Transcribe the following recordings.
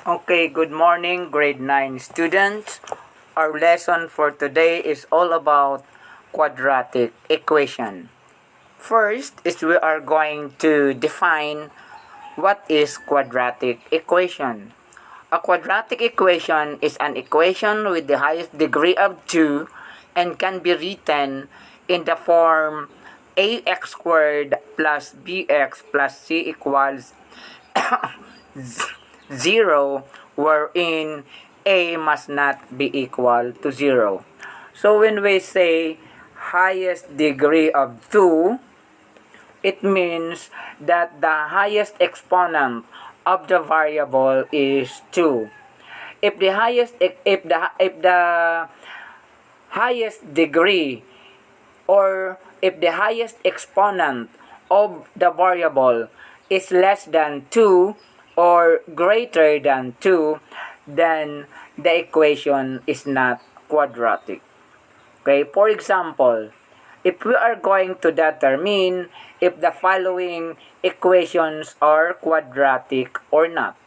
Okay, good morning, grade 9 students. Our lesson for today is all about quadratic equation. First is we are going to define what is quadratic equation. A quadratic equation is an equation with the highest degree of 2 and can be written in the form ax squared plus bx plus c equals 0, wherein a must not be equal to 0. So when we say highest degree of 2, it means that the highest exponent of the variable is 2. If the highest degree, or if the highest exponent of the variable is less than 2 or greater than 2, then the equation is not quadratic. Okay, for example, if we are going to determine if the following equations are quadratic or not.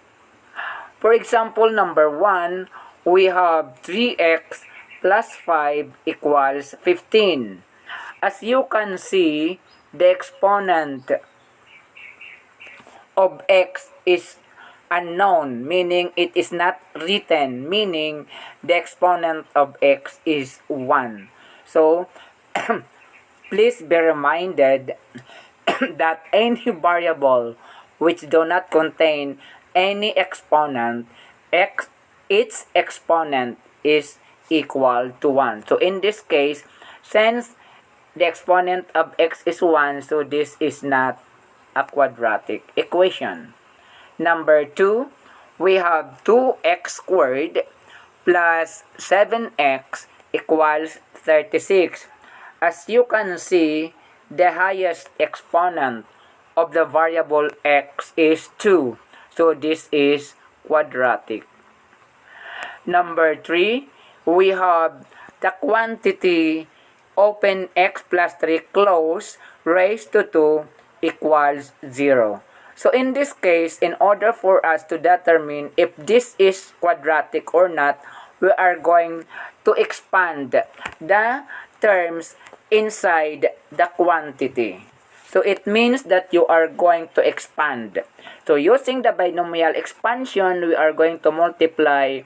For example, number 1, we have 3x plus 5 equals 15. As you can see, the exponent of x is unknown, meaning it is not written, meaning the exponent of x is 1. So, please be reminded that any variable which do not contain any exponent, its exponent is equal to 1. So in this case, since the exponent of x is 1, so this is not a quadratic equation. Number 2, we have 2x squared plus 7x equals 36. As you can see, the highest exponent of the variable x is 2. So this is quadratic. Number 3, we have the quantity open x plus 3 close raised to 2 equals 0. So in this case, in order for us to determine if this is quadratic or not, we are going to expand the terms inside the quantity. So it means that you are going to expand. So using the binomial expansion, we are going to multiply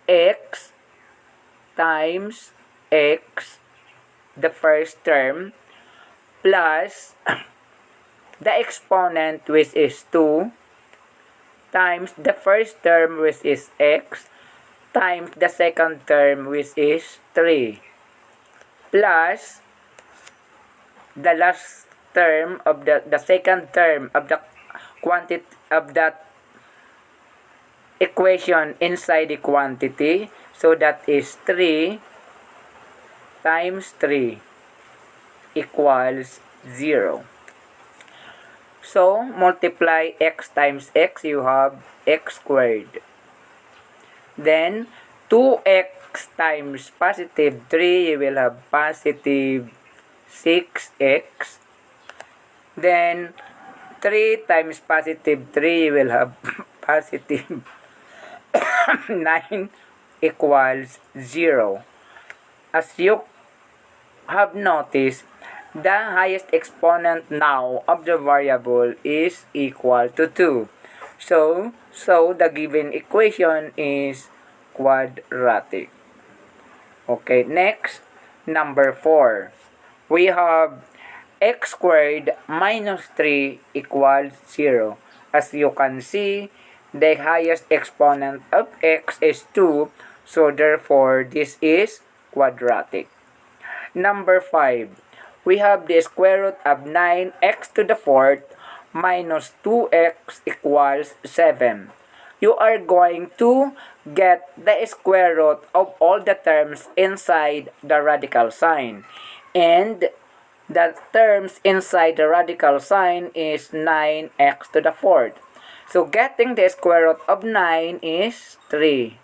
x times x, the first term, plus the exponent, which is 2, times the first term, which is x, times the second term, which is 3, plus the last term of the second term of the quantity of that equation inside the quantity. So that is 3 times 3 equals 0. So multiply x times x, you have x squared. Then 2x times positive 3, you will have positive 6x. Then 3 times positive 3, you will have positive 9 equals 0. As you have noticed, the highest exponent now of the variable is equal to 2. So the given equation is quadratic. Okay, next, number 4. We have x squared minus 3 equals 0. As you can see, the highest exponent of x is 2, so therefore this is quadratic. Number 5, we have the square root of 9x to the fourth minus 2x equals 7. You are going to get the square root of all the terms inside the radical sign. And the terms inside the radical sign is 9x to the fourth. So getting the square root of 9 is 3.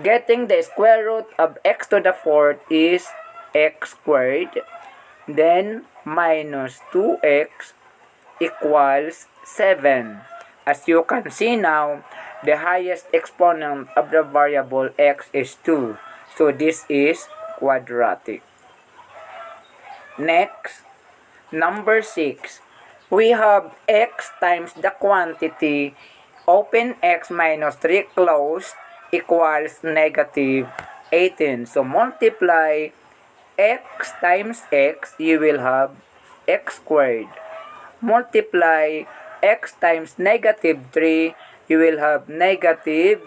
Getting the square root of x to the fourth is x squared. Then minus 2x equals 7. As you can see now, the highest exponent of the variable x is 2. So this is quadratic. Next, number 6. We have x times the quantity open x minus 3 closed equals negative 18. So multiply x times x, you will have x squared. Multiply x times negative 3, you will have negative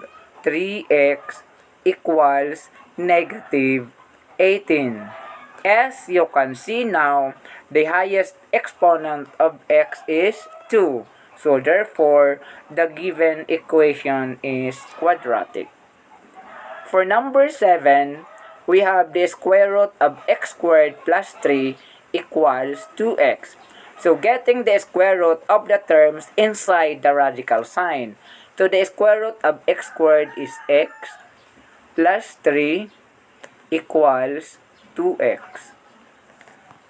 3x equals negative 18. As you can see now, the highest exponent of x is 2. So therefore, the given equation is quadratic. For number 7, we have the square root of x squared plus 3 equals 2x. So getting the square root of the terms inside the radical sign. So the square root of x squared is x plus 3 equals 2x.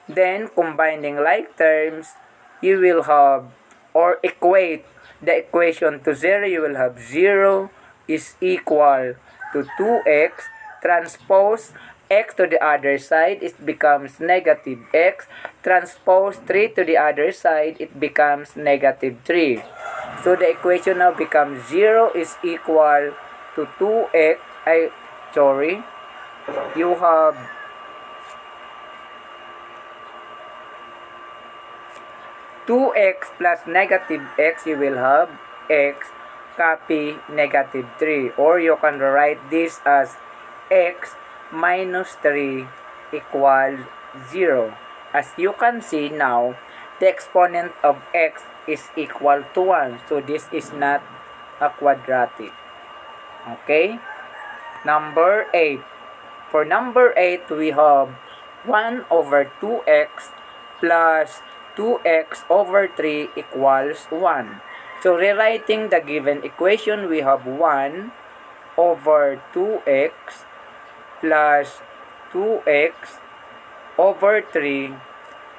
Then combining like terms, you will have or equate the equation to 0. You will have 0 is equal to 2x. Transpose x to the other side, it becomes negative x. Transpose 3 to the other side, it becomes negative 3. So the equation now becomes 0 is equal to 2x. You have 2x plus negative x, you will have x copy negative 3. Or you can write this as x minus 3 equals 0. As you can see now, the exponent of x is equal to 1. So this is not a quadratic. Okay? Number 8. For number 8, we have 1 over 2x plus 2x over 3 equals 1. So rewriting the given equation, we have 1 over 2x plus 2x over 3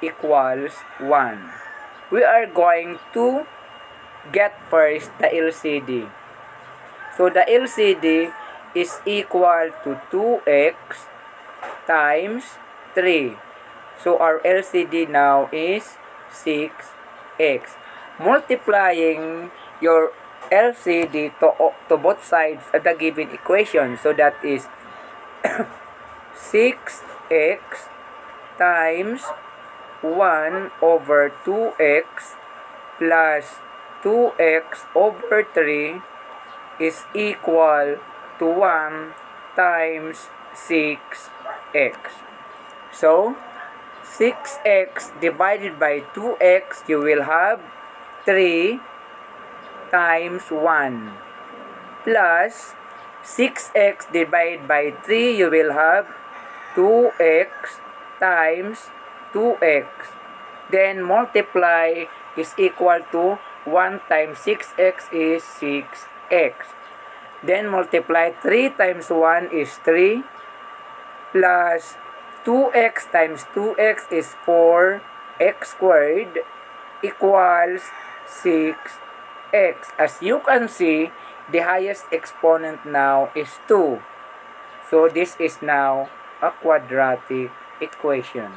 equals 1. We are going to get first the LCD. So the LCD is equal to 2x times 3. So our LCD now is 6x. Multiplying your LCD to both sides of the given equation. So that is 6x times 1 over 2x plus 2x over 3 is equal to 1 times 6x. So 6x divided by 2x, you will have 3 times 1 plus 6x divided by 3, you will have 2x times 2x. Then multiply is equal to 1 times 6x is 6x. Then multiply 3 times 1 is 3 plus 2x times 2x is 4x squared equals 6x. As you can see, the highest exponent now is 2. So this is now a quadratic equation.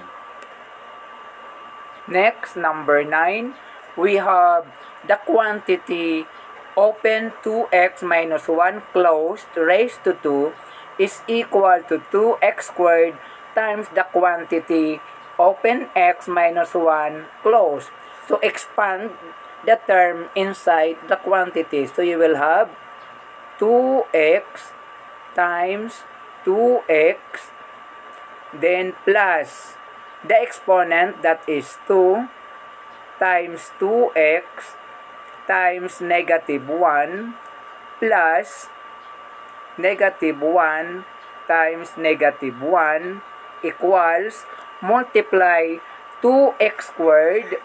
Next, number 9, we have the quantity open 2x minus 1 closed raised to 2 is equal to 2x squared times the quantity open x minus 1 closed. So expand the term inside the quantity. So you will have 2x times 2x, then plus the exponent, that is 2 times 2x times negative 1 plus negative 1 times negative 1 equals multiply 2x squared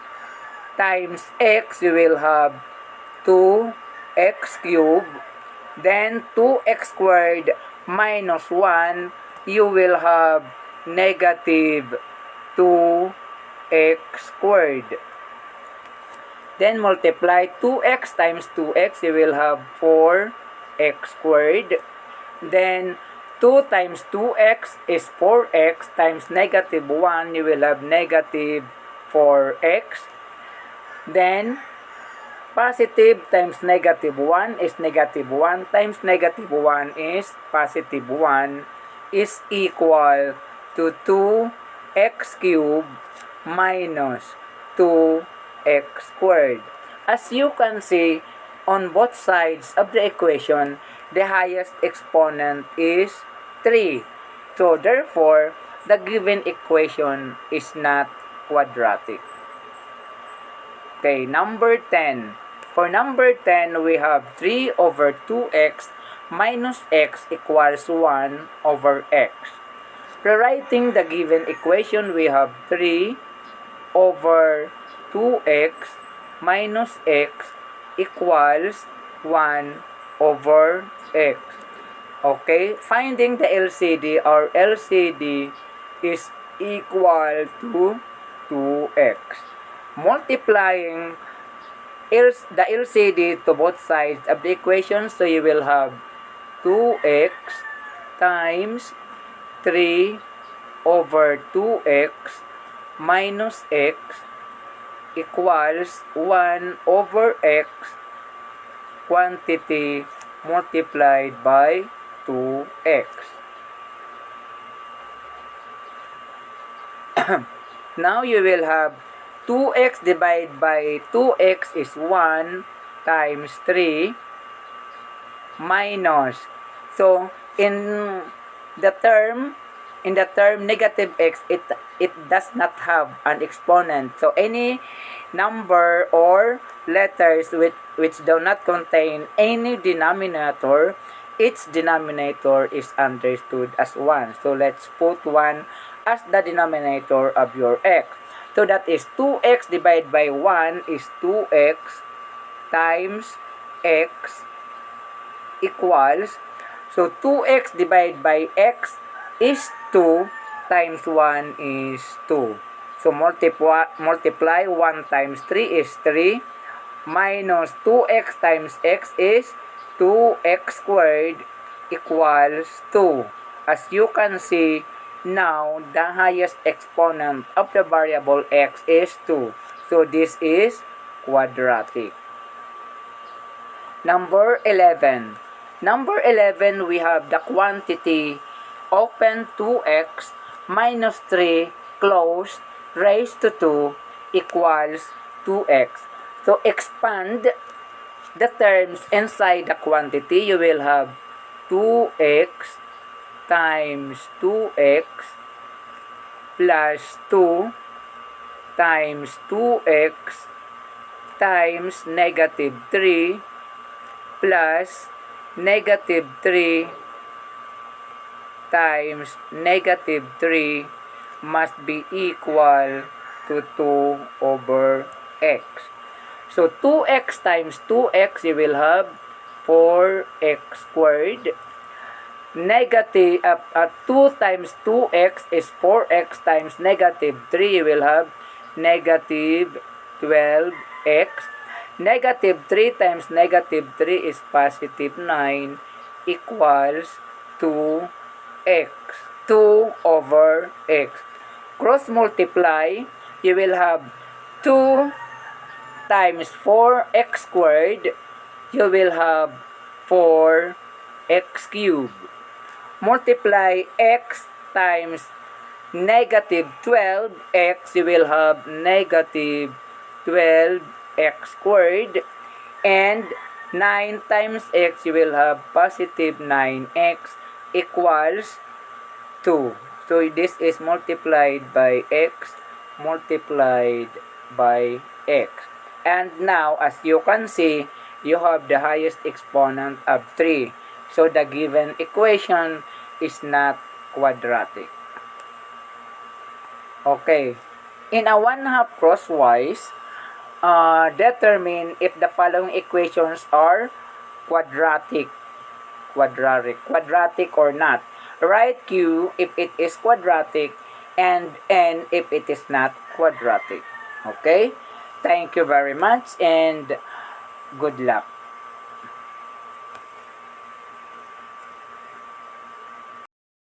times x, you will have 2x cubed, then 2x squared minus 1, you will have negative 2x squared. Then multiply 2x times 2x, you will have 4x squared. Then 2 times 2x is 4x times negative 1, you will have negative 4x. Then positive times negative 1 is negative 1 times negative 1 is positive 1 is equal to 2x cubed minus 2x squared. As you can see, on both sides of the equation, the highest exponent is 3. So therefore, the given equation is not quadratic. Okay, number 10. For number 10, we have 3 over 2x minus x equals 1 over x. Rewriting the given equation, we have 3 over 2x minus x equals 1 over x. Okay, finding the LCD, our LCD is equal to 2x. Multiplying the LCD to both sides of the equation, so you will have 2x times 3 over 2x minus x equals 1 over x quantity multiplied by 2x. Now you will have 2x divided by 2x is 1 times 3 minus. So in the term negative x, it does not have an exponent. So any number or letters which do not contain any denominator, its denominator is understood as 1. So let's put 1 as the denominator of your x. So that is 2x divided by 1 is 2x times x equals, so 2x divided by x is 2 times 1 is 2. So multiply 1 times 3 is 3 minus 2x times x is 2x squared equals 2. As you can see, now the highest exponent of the variable x is 2. So this is quadratic. Number 11. Number 11, we have the quantity open 2x minus 3 closed raised to 2 equals 2x. So expand the terms inside the quantity. You will have 2x times 2x plus 2 times 2x times negative 3 plus negative 3 times negative 3 must be equal to 2 over x. So 2x times 2x, you will have 4x squared. Negative 2 times 2x is 4x times negative 3, you will have negative 12x. Negative 3 times negative 3 is positive 9 equals 2x. 2 over x. Cross multiply, you will have 2 times 4x squared, you will have 4x cubed. Multiply x times negative 12x, you will have negative 12x squared. And 9 times x, you will have positive 9x equals 2. So this is multiplied by x multiplied by x. And now, as you can see, you have the highest exponent of 3. So the given equation is not quadratic. Okay. In a 1/2 crosswise, determine if the following equations are quadratic or not. Write Q if it is quadratic and N if it is not quadratic. Okay? Thank you very much and good luck.